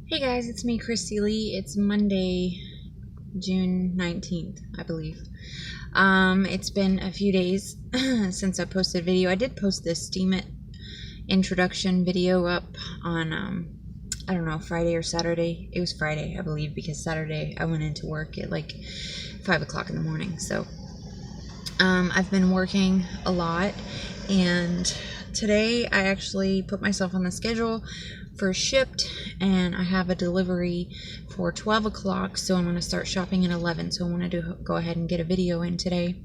Hey guys, it's me, Kristy Lee. It's Monday, June 19th, I believe. It's been a few days since I posted a video. I did post this Steam It introduction video up on, I don't know, Friday or Saturday. It was Friday, I believe, because Saturday I went into work at like 5 o'clock in the morning. So, I've been working a lot, and today I actually put myself on the schedule for Shipt, and I have a delivery for 12 o'clock, so I'm going to start shopping at 11. So I wanted to go ahead and get a video in today.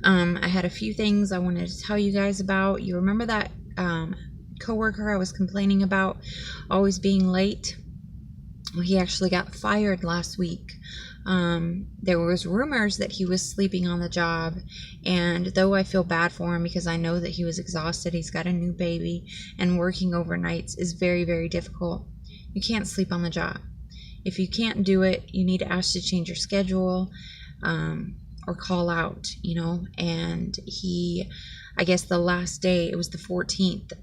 I had a few things I wanted to tell you guys about. You remember that coworker I was complaining about always being late? Well, he actually got fired last week. There was rumors that he was sleeping on the job, and though I feel bad for him because I know that he was exhausted, he's got a new baby, and working overnights is very, very difficult. You can't sleep on the job. If you can't do it, you need to ask to change your schedule, or call out, and I guess the last day, it was the 14th,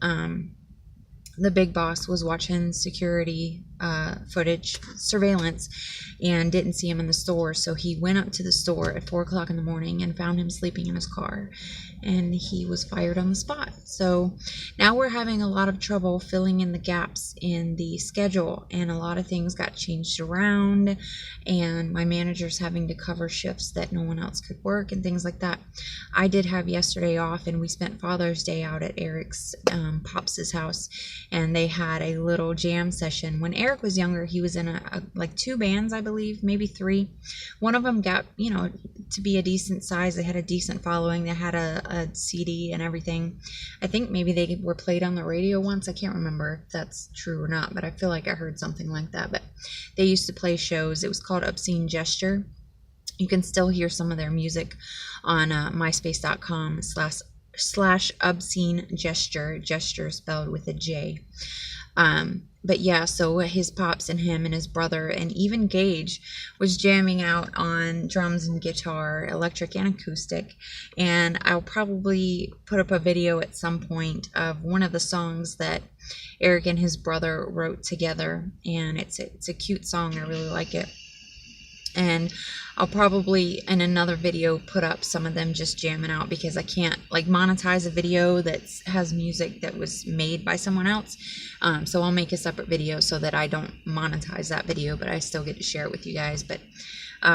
the big boss was watching security footage, surveillance, and didn't see him in the store. So he went up to the store at 4 o'clock in the morning and found him sleeping in his car, and he was fired on the spot. So now we're having a lot of trouble filling in the gaps in the schedule, and a lot of things got changed around, and my manager's having to cover shifts that no one else could work and things like that. I did have yesterday off, and we spent Father's Day out at Eric's Pops' house, and they had a little jam session. When Eric was younger, he was in like 2 bands, I believe, maybe 3. One of them got, to be a decent size. They had a decent following. They had a CD and everything. I think maybe they were played on the radio once. I can't remember if that's true or not, but I feel like I heard something like that. But they used to play shows. It was called Obscene Gesture. You can still hear some of their music on myspace.com// obscene gesture spelled with a J. But yeah, so his pops and him and his brother and even Gage was jamming out on drums and guitar, electric and acoustic. And I'll probably put up a video at some point of one of the songs that Eric and his brother wrote together, and it's a cute song. I really like it. And I'll probably in another video put up some of them just jamming out, because I can't monetize a video that has music that was made by someone else. So I'll make a separate video so that I don't monetize that video, but I still get to share it with you guys. But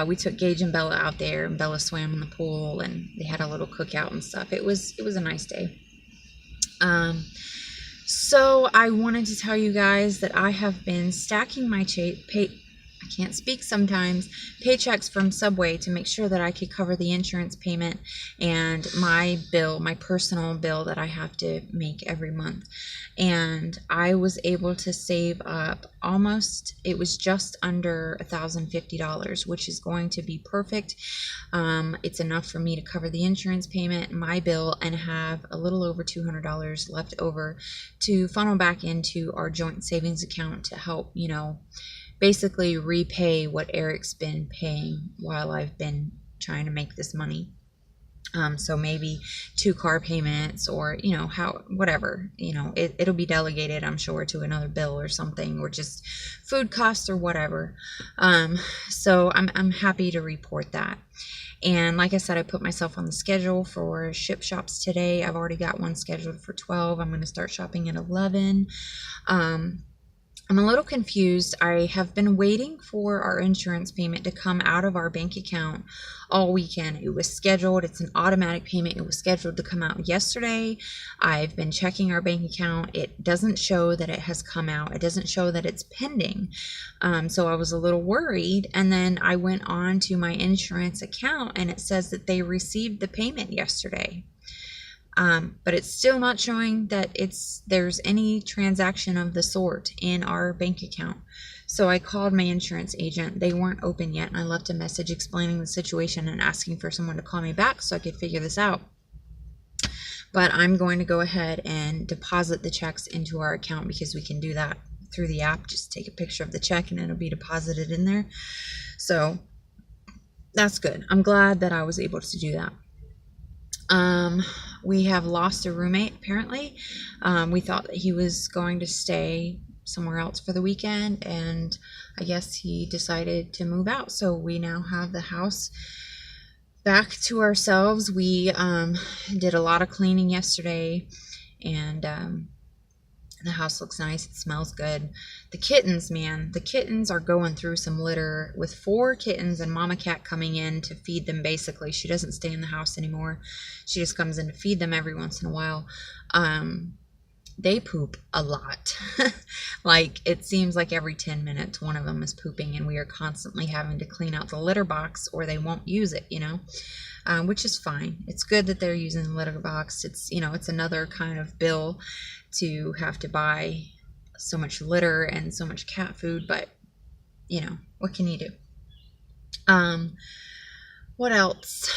we took Gage and Bella out there, and Bella swam in the pool, and they had a little cookout and stuff. It was a nice day. So I wanted to tell you guys that I have been stacking my can't speak sometimes, paychecks from Subway to make sure that I could cover the insurance payment and my bill, my personal bill that I have to make every month. And I was able to save up it was just under $1,050, which is going to be perfect. It's enough for me to cover the insurance payment, my bill, and have a little over $200 left over to funnel back into our joint savings account to help, basically repay what Eric's been paying while I've been trying to make this money. So maybe 2 car payments, or whatever, it'll be delegated, I'm sure, to another bill or something, or just food costs or whatever. So I'm happy to report that. And like I said, I put myself on the schedule for Shipt shops today. I've already got one scheduled for 12. I'm going to start shopping at 11. I'm a little confused. I have been waiting for our insurance payment to come out of our bank account all weekend. It was scheduled. It's an automatic payment. It was scheduled to come out yesterday. I've been checking our bank account. It doesn't show that it has come out. It doesn't show that it's pending. So I was a little worried. And then I went on to my insurance account, and it says that they received the payment yesterday. But it's still not showing that there's any transaction of the sort in our bank account. So I called my insurance agent. They weren't open yet, and I left a message explaining the situation and asking for someone to call me back so I could figure this out. But I'm going to go ahead and deposit the checks into our account, because we can do that through the app. Just take a picture of the check and it'll be deposited in there. So that's good. I'm glad that I was able to do that. We have lost a roommate, apparently. We thought that he was going to stay somewhere else for the weekend, and I guess he decided to move out. So we now have the house back to ourselves. We did a lot of cleaning yesterday, and the house looks nice. It smells good. The kittens, man, the kittens are going through some litter, with 4 kittens and mama cat coming in to feed them. Basically, she doesn't stay in the house anymore. She just comes in to feed them every once in a while. They poop a lot. Like, it seems like every 10 minutes one of them is pooping, and we are constantly having to clean out the litter box or they won't use it, which is fine. It's good that they're using the litter box. It's, it's another kind of bill to have to buy so much litter and so much cat food, but what can you do? What else?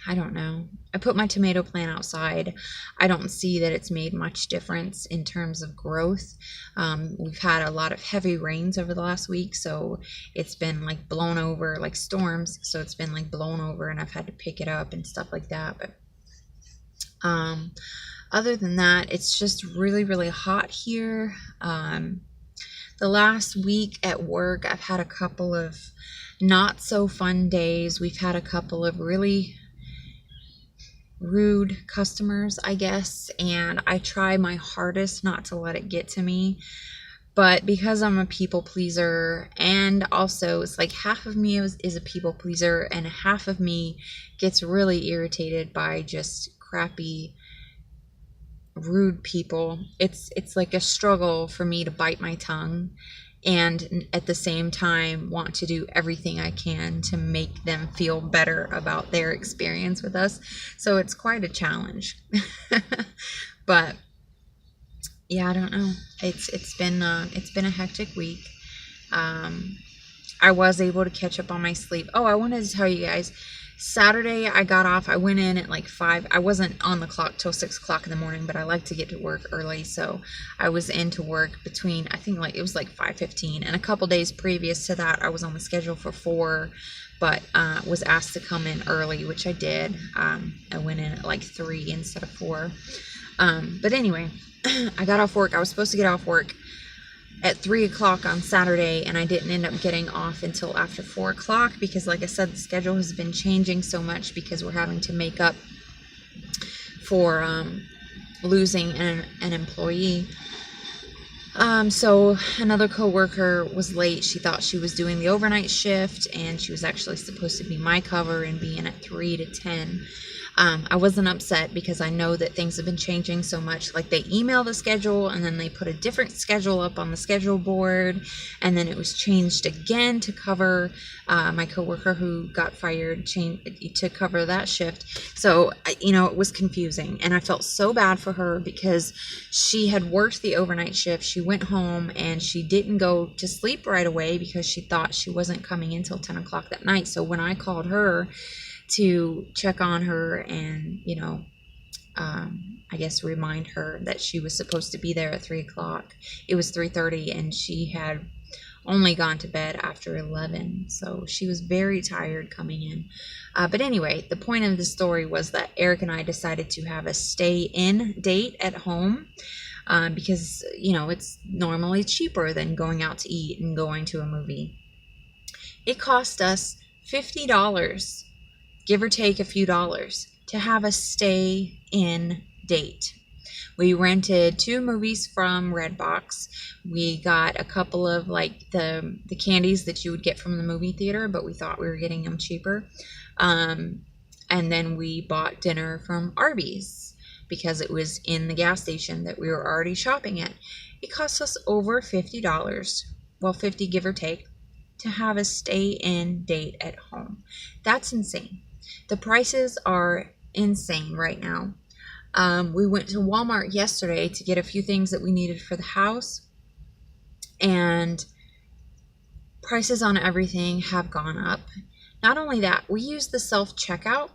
I don't know. I put my tomato plant outside. I don't see that it's made much difference in terms of growth. We've had a lot of heavy rains over the last week, so it's been like blown over, like storms, so it's been like blown over, and I've had to pick it up and stuff like that. But other than that, it's just really, really hot here. The last week at work, I've had a couple of not so fun days. We've had a couple of really rude customers, I guess, and I try my hardest not to let it get to me. But because I'm a people pleaser, and also it's like half of me is a people pleaser, and half of me gets really irritated by just crappy, rude people. It's like a struggle for me to bite my tongue and at the same time want to do everything I can to make them feel better about their experience with us. So it's quite a challenge. But yeah, I don't know. It's been a hectic week. I was able to catch up on my sleep. Oh, I wanted to tell you guys, Saturday I got off. I went in at like 5. I wasn't on the clock till 6 o'clock in the morning, but I like to get to work early, so I was into work between, I think, like it was like 5:15, and a couple days previous to that I was on the schedule for 4, but was asked to come in early, which I did. I went in at like 3 instead of 4. But anyway, I got off work. I was supposed to get off work at 3 o'clock on Saturday, and I didn't end up getting off until after 4 o'clock because, like I said, the schedule has been changing so much because we're having to make up for losing an employee. So another coworker was late. She thought she was doing the overnight shift, and she was actually supposed to be my cover and be in at 3 to 10. I wasn't upset because I know that things have been changing so much. Like, they email the schedule and then they put a different schedule up on the schedule board, and then it was changed again to cover my coworker who got fired, to cover that shift. So, it was confusing, and I felt so bad for her because she had worked the overnight shift. She went home and she didn't go to sleep right away because she thought she wasn't coming in till 10 o'clock that night. So when I called her to check on her and, I guess remind her that she was supposed to be there at 3 o'clock, it was 3:30, and she had only gone to bed after 11. So she was very tired coming in. But anyway, the point of the story was that Eric and I decided to have a stay-in date at home because, it's normally cheaper than going out to eat and going to a movie. It cost us $50, give or take a few dollars, to have a stay-in date. We rented 2 movies from Redbox. We got a couple of like the candies that you would get from the movie theater, but we thought we were getting them cheaper. And then we bought dinner from Arby's because it was in the gas station that we were already shopping at. It cost us over $50, well, 50 give or take, to have a stay-in date at home. That's insane. The prices are insane right now. We went to Walmart yesterday to get a few things that we needed for the house, and prices on everything have gone up. Not only that, we use the self-checkout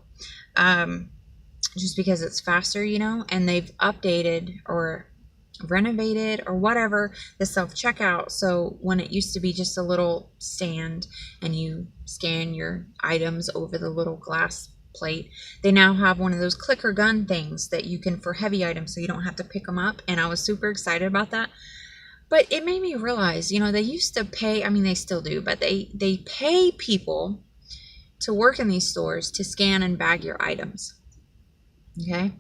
just because it's faster, and they've updated or renovated or whatever the self-checkout. So when it used to be just a little stand and you scan your items over the little glass plate, they now have one of those clicker gun things that you can, for heavy items, so you don't have to pick them up, and I was super excited about that. But it made me realize, you know, they used to pay, I mean, they still do, but they pay people to work in these stores to scan and bag your items. Okay.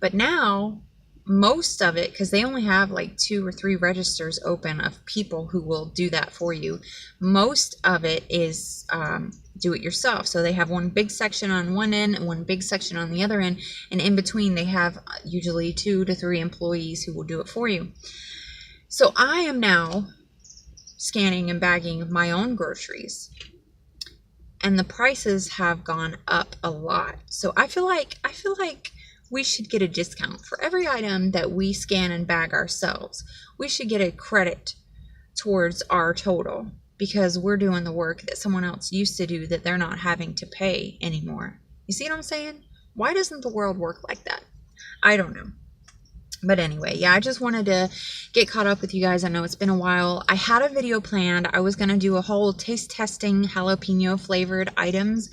But now most of it, because they only have like 2 or 3 registers open of people who will do that for you, most of it is do it yourself. So they have one big section on one end and one big section on the other end, and in between they have usually 2 to 3 employees who will do it for you. So I am now scanning and bagging my own groceries, and the prices have gone up a lot. So I feel like we should get a discount for every item that we scan and bag ourselves. We should get a credit towards our total because we're doing the work that someone else used to do that they're not having to pay anymore. You see what I'm saying? Why doesn't the world work like that? I don't know. But anyway, yeah, I just wanted to get caught up with you guys. I know it's been a while. I had a video planned. I was going to do a whole taste testing jalapeno flavored items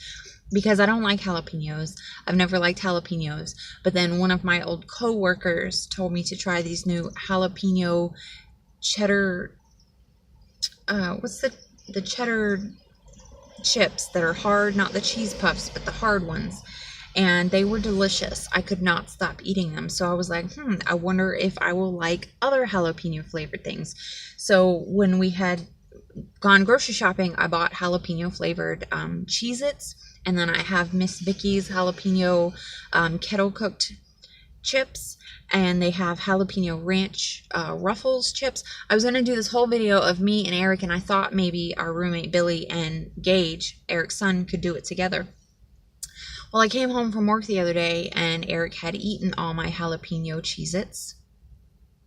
because I don't like jalapenos. I've never liked jalapenos. But then one of my old co-workers told me to try these new jalapeno cheddar, what's the cheddar chips that are hard, not the cheese puffs, but the hard ones. And they were delicious. I could not stop eating them. So I was like, I wonder if I will like other jalapeno flavored things. So when we had gone grocery shopping, I bought jalapeno flavored Cheez-Its. And then I have Miss Vicky's jalapeno kettle cooked chips. And they have jalapeno ranch Ruffles chips. I was going to do this whole video of me and Eric. And I thought maybe our roommate Billy and Gage, Eric's son, could do it together. Well, I came home from work the other day and Eric had eaten all my jalapeno Cheez-Its.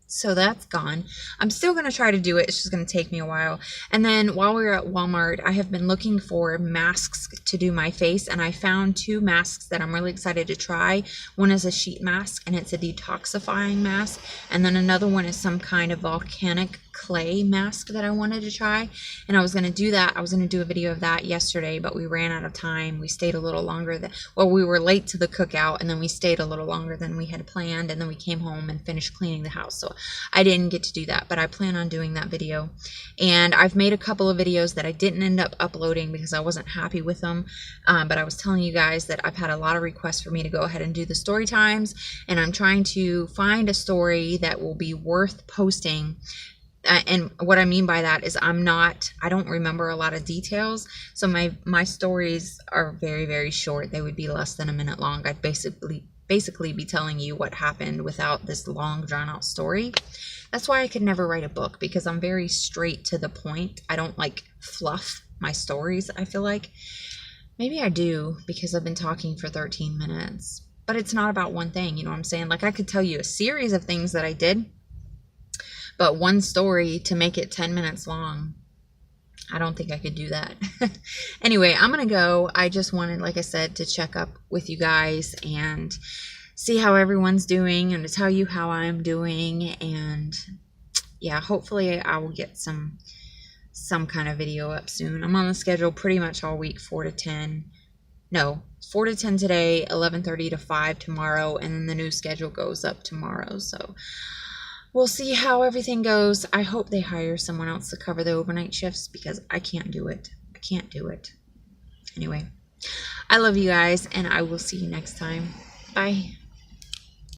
So that's gone. I'm still going to try to do it. It's just going to take me a while. And then while we were at Walmart, I have been looking for masks to do my face. And I found 2 masks that I'm really excited to try. One is a sheet mask and it's a detoxifying mask. And then another one is some kind of volcanic clay mask that I wanted to try. And I was going to do that. I was going to do a video of that yesterday, but we ran out of time. We stayed a little longer we were late to the cookout and then we stayed a little longer than we had planned. And then we came home and finished cleaning the house. So I didn't get to do that, but I plan on doing that video. And I've made a couple of videos that I didn't end up uploading because I wasn't happy with them. But I was telling you guys that I've had a lot of requests for me to go ahead and do the story times. And I'm trying to find a story that will be worth posting. And what I mean by that is I don't remember a lot of details. So my stories are very, very short. They would be less than a minute long. I'd basically be telling you what happened without this long drawn out story. That's why I could never write a book, because I'm very straight to the point. I don't like fluff my stories, I feel like. Maybe I do because I've been talking for 13 minutes, but it's not about one thing. You know what I'm saying? Like I could tell you a series of things that I did, but one story to make it 10 minutes long, I don't think I could do that. Anyway, I'm going to go. I just wanted, like I said, to check up with you guys and see how everyone's doing and to tell you how I'm doing. And yeah, hopefully I will get some kind of video up soon. I'm on the schedule pretty much all week, 4 to 10. No, 4 to 10 today, 11:30 to 5 tomorrow, and then the new schedule goes up tomorrow. So we'll see how everything goes. I hope they hire someone else to cover the overnight shifts because I can't do it. I can't do it. Anyway, I love you guys, and I will see you next time. Bye.